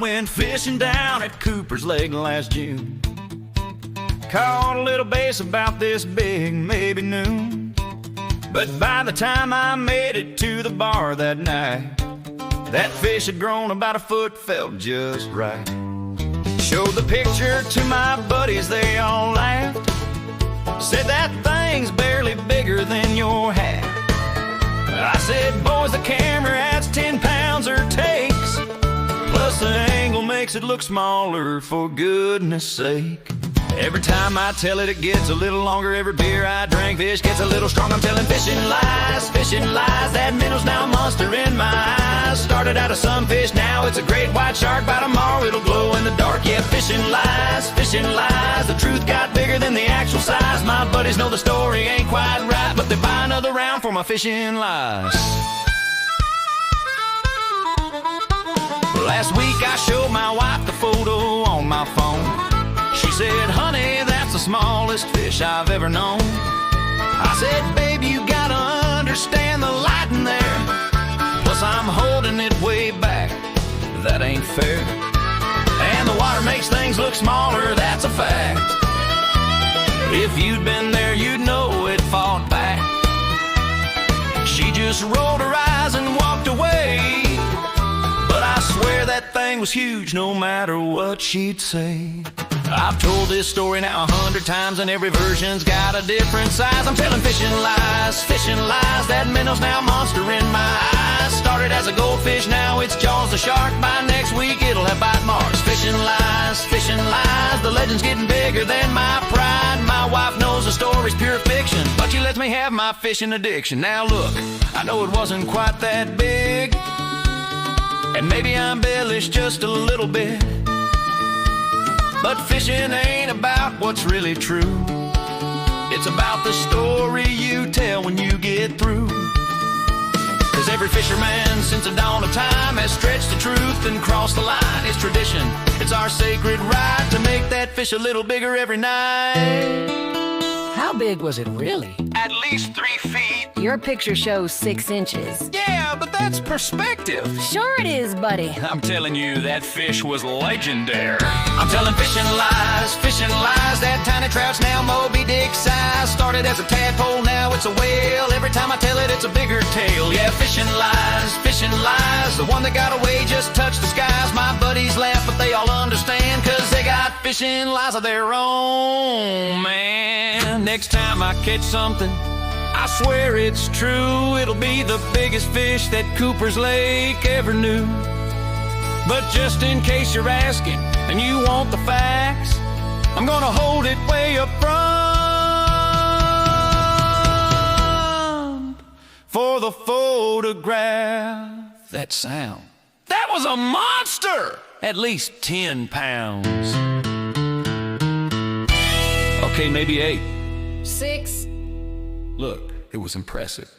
went fishing down at Cooper's Lake last June. Caught a little bass about this big, maybe noon. But by the time I made it to the bar that night, that fish had grown about a foot, felt just right. Showed the picture to my buddies, they all laughed. Said that thing's barely bigger than your hat. I said, boys, the camera adds 10 pounds or takes, plus the angle makes it look smaller, for goodness sake. Every time I tell it, it gets a little longer. Every beer I drink, fish gets a little stronger. I'm telling fishing lies, fishing lies. That minnow's now a monster in my eyes. Started out a sunfish, now it's a great white shark. By tomorrow it'll glow in the dark. Yeah, fishing lies, fishing lies. The truth got bigger than the actual size. My buddies know the story ain't quite right, but they buy another round for my fishing lies. Last week I showed my wife the photo on my phone. She said, honey, that's the smallest fish I've ever known. I said, baby, you gotta understand the light in there. Plus I'm holding it way back, that ain't fair. And the water makes things look smaller, that's a fact. If you'd been there, you'd know it fought back. She just rolled her eyes and walked away. But I swear that thing was huge, no matter what she'd say. I've told this story now 100 times, and every version's got a different size. I'm telling fishing lies, fishing lies. That minnow's now a monster in my eyes. Started as a goldfish, now it's Jaws the shark. By next week it'll have bite marks. Fishing lies, fishing lies. The legend's getting bigger than my pride. My wife knows the story's pure fiction, but she lets me have my fishing addiction. Now look, I know it wasn't quite that big, and maybe I embellished just a little bit, but fishing ain't about what's really true. It's about the story you tell when you get through. Cause every fisherman since the dawn of time has stretched the truth and crossed the line. It's tradition, it's our sacred right to make that fish a little bigger every night. How big was it really? At least 3 feet. Your picture shows 6 inches. Yeah, but that's perspective. Sure it is, buddy. I'm telling you, that fish was legendary. I'm telling fishing lies, fishing lies. That tiny trout's now Moby Dick size. Started as a tadpole, now it's a whale. Every time I tell it, it's a bigger tale. Yeah, fishing lies, fishing lies. The one that got away just touched the skies. My buddies laugh, but they all understand, cause they got fishing lies of their own, man. Next time I catch something, I swear it's true, it'll be the biggest fish that Cooper's Lake ever knew. But just in case you're asking and you want the facts, I'm gonna hold it way up front for the photograph. That sound, that was a monster! At least 10 pounds. Okay, maybe 8. 6. Look, it was impressive.